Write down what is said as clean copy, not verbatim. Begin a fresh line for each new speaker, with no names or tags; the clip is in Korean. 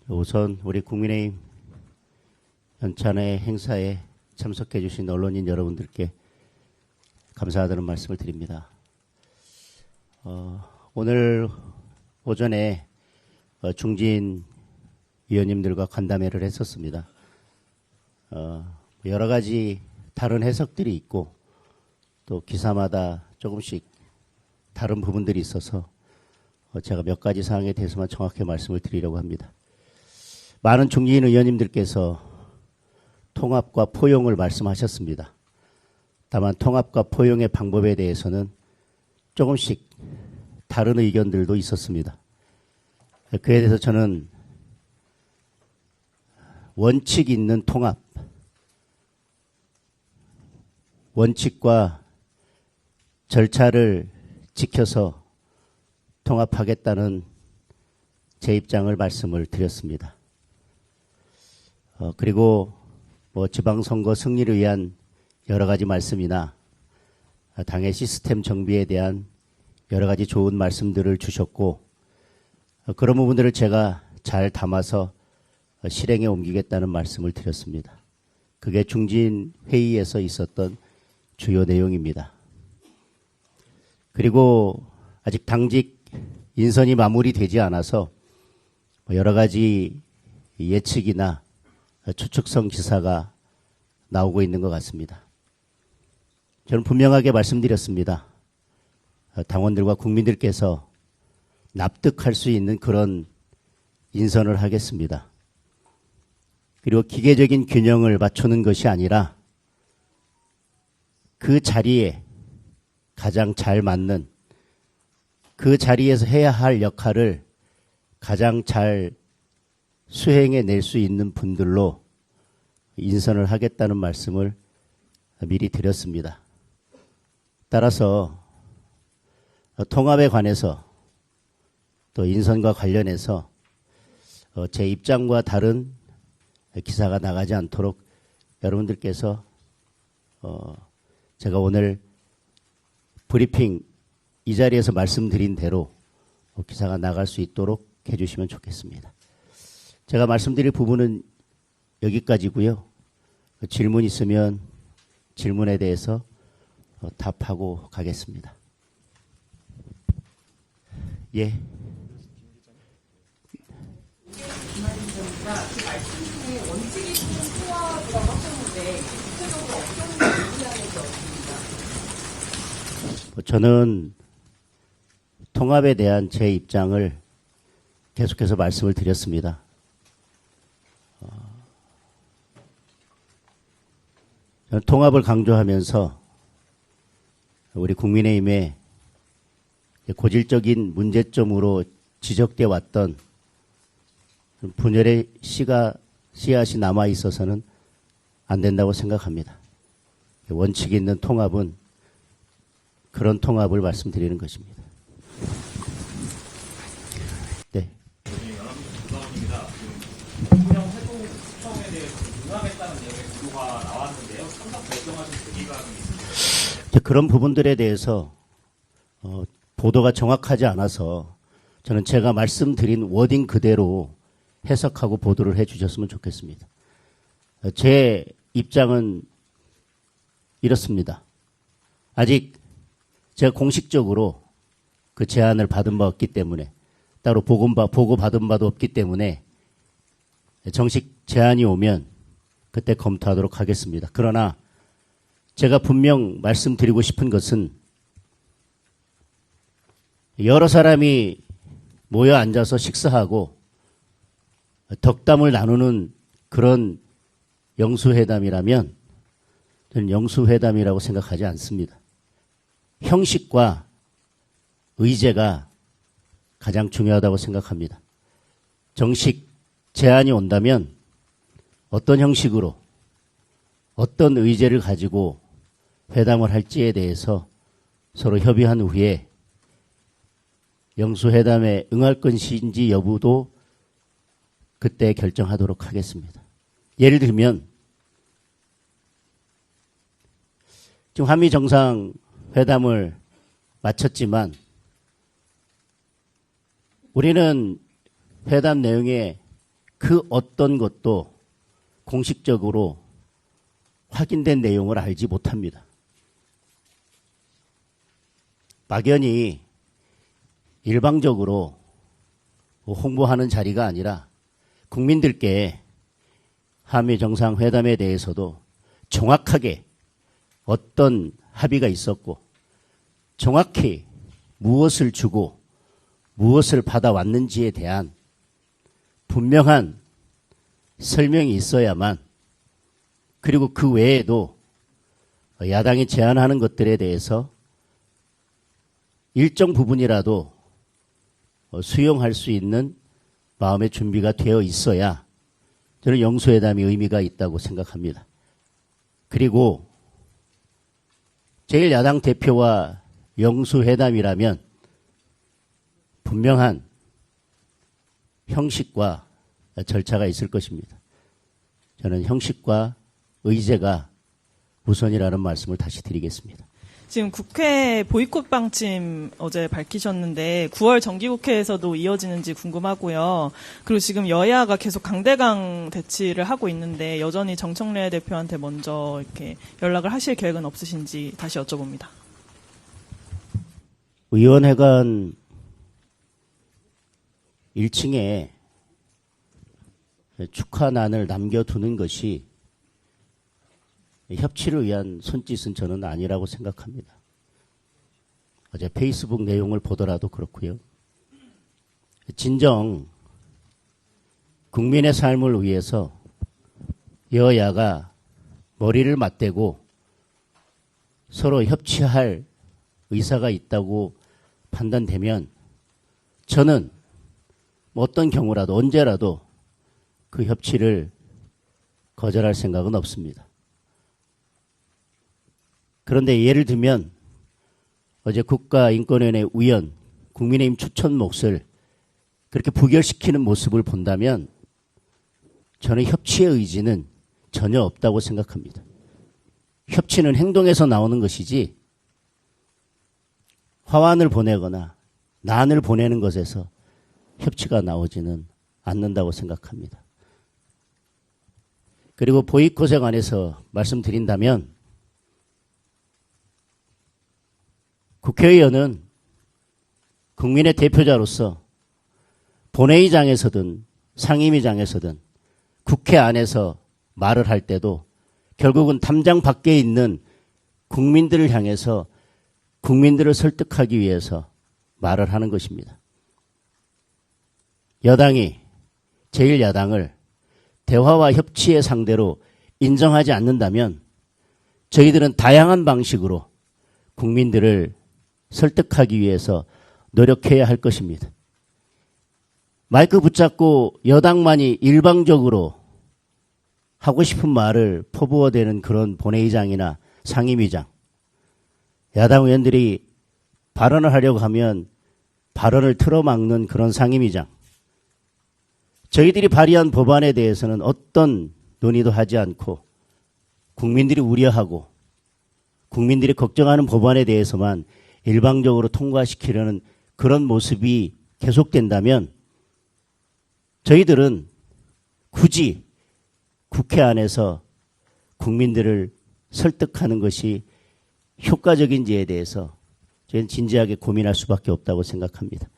우선 우리 국민의힘 연찬회 행사에 참석해 주신 언론인 여러분들께 감사하다는 말씀을 드립니다. 오늘 오전에 중진 위원님들과 간담회를 했었습니다. 여러 가지 다른 해석들이 있고 또 기사마다 조금씩 다른 부분들이 있어서 제가 몇 가지 사항에 대해서만 정확히 말씀을 드리려고 합니다. 많은 중진 의원님들께서 통합과 포용을 말씀하셨습니다. 다만 통합과 포용의 방법에 대해서는 조금씩 다른 의견들도 있었습니다. 그에 대해서 저는 원칙 있는 통합, 원칙과 절차를 지켜서 통합하겠다는 제 입장을 말씀을 드렸습니다. 그리고 지방선거 승리를 위한 여러 가지 말씀이나 당의 시스템 정비에 대한 여러 가지 좋은 말씀들을 주셨고 그런 부분들을 제가 잘 담아서 실행에 옮기겠다는 말씀을 드렸습니다. 그게 중진 회의에서 있었던 주요 내용입니다. 그리고 아직 당직 인선이 마무리되지 않아서 여러 가지 예측이나 추측성 기사가 나오고 있는 것 같습니다. 저는 분명하게 말씀드렸습니다. 당원들과 국민들께서 납득할 수 있는 그런 인선을 하겠습니다. 그리고 기계적인 균형을 맞추는 것이 아니라 그 자리에 가장 잘 맞는 그 자리에서 해야 할 역할을 가장 잘 수행해낼 수 있는 분들로 인선을 하겠다는 말씀을 미리 드렸습니다. 따라서 통합에 관해서 또 인선과 관련해서 제 입장과 다른 기사가 나가지 않도록 여러분들께서 제가 오늘 브리핑 이 자리에서 말씀드린 대로 기사가 나갈 수 있도록 해주시면 좋겠습니다. 제가 말씀드릴 부분은 여기까지고요. 질문 있으면 질문에 대해서 답하고 가겠습니다. 예.
그 말씀 중에 원칙이 있는 통합이라고 하셨는데 구체적으로 어떤 분야인지 없습니다.
저는 통합에 대한 제 입장을 계속해서 말씀을 드렸습니다. 저는 통합을 강조하면서 우리 국민의힘의 고질적인 문제점으로 지적되어 왔던 분열의 씨앗이 남아 있어서는 안 된다고 생각합니다. 원칙이 있는 통합은 그런 통합을 말씀드리는 것입니다. 네. 그런 부분들에 대해서 보도가 정확하지 않아서 저는 제가 말씀드린 워딩 그대로 해석하고 보도를 해 주셨으면 좋겠습니다. 제 입장은 이렇습니다. 아직 제가 공식적으로 그 제안을 받은 바 없기 때문에 따로 보고받은 바도 없기 때문에 정식 제안이 오면 그때 검토하도록 하겠습니다. 그러나 제가 분명 말씀드리고 싶은 것은 여러 사람이 모여 앉아서 식사하고 덕담을 나누는 그런 영수회담이라면 저는 영수회담이라고 생각하지 않습니다. 형식과 의제가 가장 중요하다고 생각합니다. 정식 제안이 온다면 어떤 형식으로 어떤 의제를 가지고 회담을 할지에 대해서 서로 협의한 후에 영수회담에 응할 것인지 여부도 그때 결정하도록 하겠습니다. 예를 들면 지금 한미 정상회담을 마쳤지만 우리는 회담 내용에 그 어떤 것도 공식적으로 확인된 내용을 알지 못합니다. 막연히 일방적으로 홍보하는 자리가 아니라 국민들께 한미 정상회담에 대해서도 정확하게 어떤 합의가 있었고 정확히 무엇을 주고 무엇을 받아왔는지에 대한 분명한 설명이 있어야만, 그리고 그 외에도 야당이 제안하는 것들에 대해서 일정 부분이라도 수용할 수 있는 마음의 준비가 되어 있어야 저는 영수회담이 의미가 있다고 생각합니다. 그리고 제1야당 대표와 영수회담이라면 분명한 형식과 절차가 있을 것입니다. 저는 형식과 의제가 우선이라는 말씀을 다시 드리겠습니다.
지금 국회 보이콧 방침 어제 밝히셨는데 9월 정기국회에서도 이어지는지 궁금하고요. 그리고 지금 여야가 계속 강대강 대치를 하고 있는데 여전히 정청래 대표한테 먼저 이렇게 연락을 하실 계획은 없으신지 다시 여쭤봅니다.
의원회관 1층에 축하난을 남겨두는 것이 협치를 위한 손짓은 저는 아니라고 생각합니다. 어제 페이스북 내용을 보더라도 그렇고요. 진정 국민의 삶을 위해서 여야가 머리를 맞대고 서로 협치할 의사가 있다고 판단되면 저는 어떤 경우라도 언제라도 그 협치를 거절할 생각은 없습니다. 그런데 예를 들면 어제 국가인권위원회 위원 국민의힘 추천 몫을 그렇게 부결시키는 모습을 본다면 저는 협치의 의지는 전혀 없다고 생각합니다. 협치는 행동에서 나오는 것이지 화환을 보내거나 난을 보내는 것에서 협치가 나오지는 않는다고 생각합니다. 그리고 보이콧에 관해서 말씀드린다면 국회의원은 국민의 대표자로서 본회의장에서든 상임위장에서든 국회 안에서 말을 할 때도 결국은 담장 밖에 있는 국민들을 향해서 국민들을 설득하기 위해서 말을 하는 것입니다. 여당이 제1야당을 대화와 협치의 상대로 인정하지 않는다면 저희들은 다양한 방식으로 국민들을 설득하기 위해서 노력해야 할 것입니다. 마이크 붙잡고 여당만이 일방적으로 하고 싶은 말을 퍼부어대는 그런 본회의장이나 상임위장, 야당 의원들이 발언을 하려고 하면 발언을 틀어막는 그런 상임위장, 저희들이 발의한 법안에 대해서는 어떤 논의도 하지 않고 국민들이 우려하고 국민들이 걱정하는 법안에 대해서만 일방적으로 통과시키려는 그런 모습이 계속된다면 저희들은 굳이 국회 안에서 국민들을 설득하는 것이 효과적인지에 대해서 저희는 진지하게 고민할 수밖에 없다고 생각합니다.